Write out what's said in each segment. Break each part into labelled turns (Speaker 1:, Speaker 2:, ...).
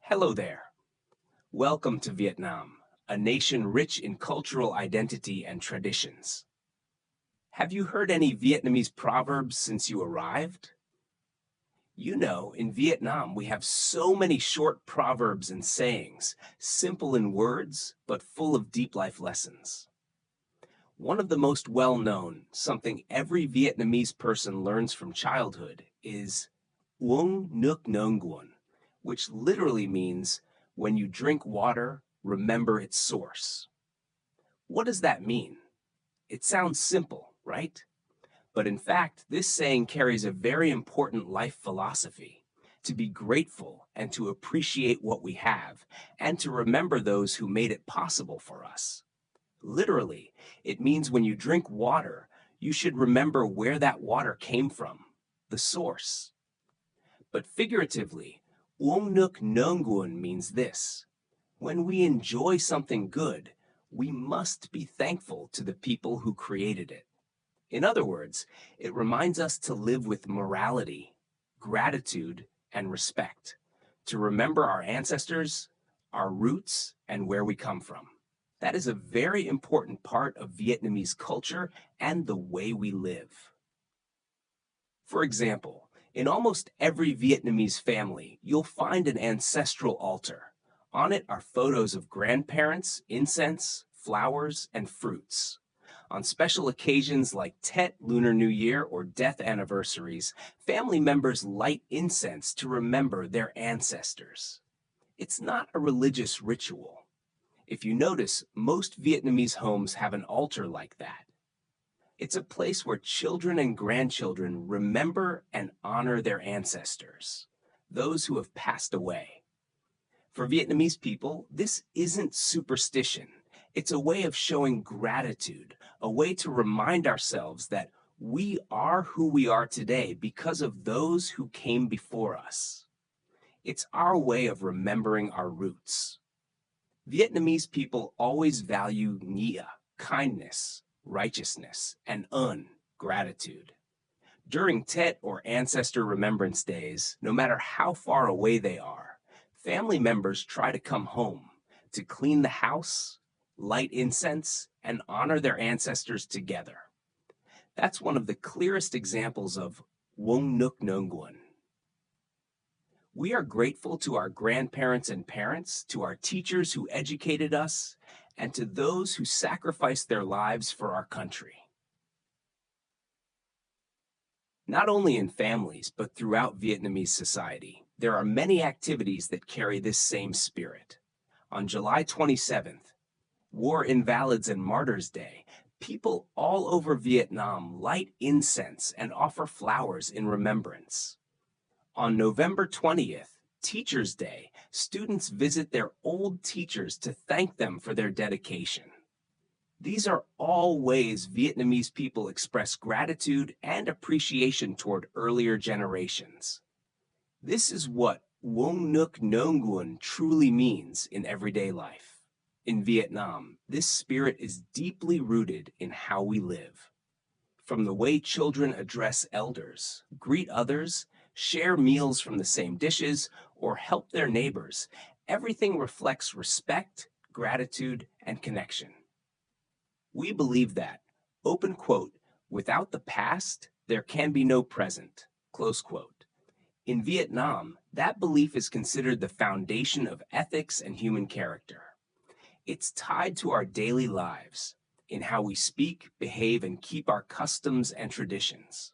Speaker 1: Hello there. Welcome to Vietnam, a nation rich in cultural identity and traditions. Have you heard any Vietnamese proverbs since you arrived? You know, in Vietnam, we have so many short proverbs and sayings, simple in words, but full of deep life lessons. One of the most well-known, something every Vietnamese person learns from childhood, is Uống nước nông nguồn, which literally means when you drink water, remember its source. What does that mean? It sounds simple, right? But in fact, this saying carries a very important life philosophy: to be grateful and to appreciate what we have, and to remember those who made it possible for us. Literally, it means when you drink water, you should remember where that water came from, the source. But figuratively, uống nước nông nguồn means this: when we enjoy something good, we must be thankful to the people who created it. In other words, it reminds us to live with morality, gratitude, and respect, to remember our ancestors, our roots, and where we come from. That is a very important part of Vietnamese culture and the way we live. For example, in almost every Vietnamese family, you'll find an ancestral altar. On it are photos of grandparents, incense, flowers, and fruits. On special occasions like Tet, Lunar New Year, or death anniversaries, family members light incense to remember their ancestors. It's not a religious ritual. If you notice, most Vietnamese homes have an altar like that. It's a place where children and grandchildren remember and honor their ancestors, those who have passed away. For Vietnamese people, this isn't superstition. It's a way of showing gratitude, a way to remind ourselves that we are who we are today because of those who came before us. It's our way of remembering our roots. Vietnamese people always value nghĩa, kindness, righteousness, and un, gratitude. During Tet or Ancestor Remembrance Days, no matter how far away they are, family members try to come home to clean the house, light incense, and honor their ancestors together. That's one of the clearest examples of Uống nước nông nguồn. We are grateful to our grandparents and parents, to our teachers who educated us, and to those who sacrificed their lives for our country. Not only in families, but throughout Vietnamese society, there are many activities that carry this same spirit. On July 27th, War Invalids and Martyrs Day, people all over Vietnam light incense and offer flowers in remembrance. On November 20th, Teachers' Day, students visit their old teachers to thank them for their dedication. These are all ways Vietnamese people express gratitude and appreciation toward earlier generations. This is what Uống nước nông nguồn truly means in everyday life. In Vietnam, this spirit is deeply rooted in how we live. From the way children address elders, greet others, share meals from the same dishes, or help their neighbors, everything reflects respect, gratitude, and connection. We believe that, open quote, without the past, there can be no present, close quote. In Vietnam, that belief is considered the foundation of ethics and human character. It's tied to our daily lives, in how we speak, behave, and keep our customs and traditions.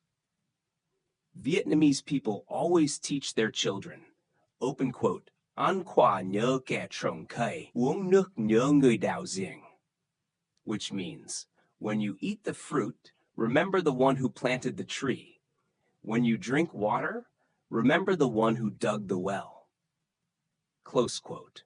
Speaker 1: Vietnamese people always teach their children, open quote, ăn quả nhớ kẻ trồng cây, uống nước nhớ người đào giếng, which means, when you eat the fruit, remember the one who planted the tree. When you drink water, remember the one who dug the well. Close quote.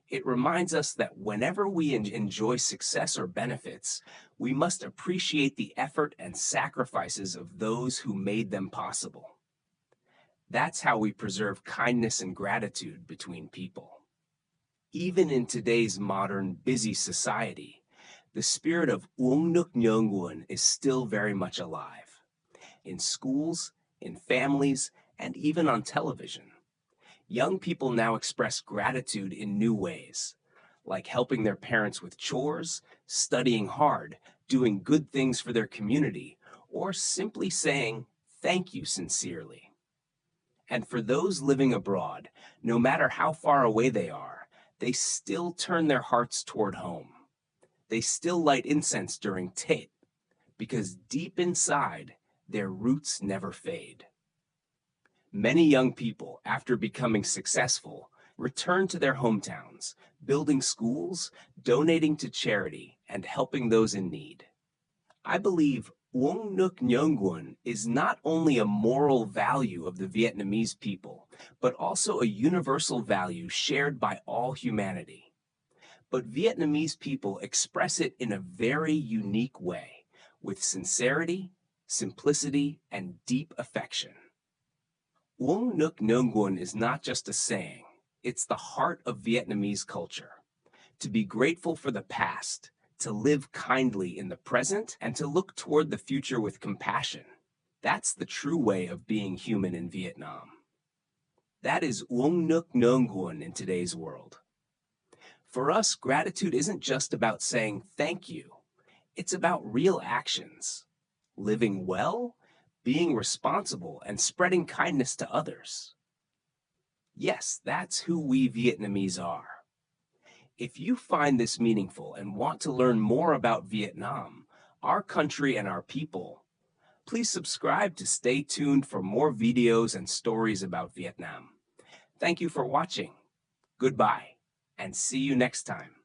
Speaker 1: It reminds us that whenever we enjoy success or benefits, we must appreciate the effort and sacrifices of those who made them possible. That's how we preserve kindness and gratitude between people. Even in today's modern, busy society, the spirit of Uống nước nông nguồn is still very much alive. In schools, in families, and even on television. Young people now express gratitude in new ways, like helping their parents with chores, studying hard, doing good things for their community, or simply saying thank you sincerely. And for those living abroad, no matter how far away they are, they still turn their hearts toward home. They still light incense during Tet, because deep inside, their roots never fade. Many young people, after becoming successful, return to their hometowns, building schools, donating to charity, and helping those in need. I believe Uong Nuk Nhong Nguyen is not only a moral value of the Vietnamese people, but also a universal value shared by all humanity. But Vietnamese people express it in a very unique way, with sincerity, simplicity, and deep affection. Uong Nuk Nhong Nguyen is not just a saying, it's the heart of Vietnamese culture. To be grateful for the past, to live kindly in the present, and to look toward the future with compassion. That's the true way of being human in Vietnam. That is Uong Nuk Nhong Nguyen in today's world. For us, gratitude isn't just about saying thank you. It's about real actions. Living well, being responsible, and spreading kindness to others. Yes, that's who we Vietnamese are. If you find this meaningful and want to learn more about Vietnam, our country and our people, please subscribe to stay tuned for more videos and stories about Vietnam. Thank you for watching. Goodbye, and see you next time.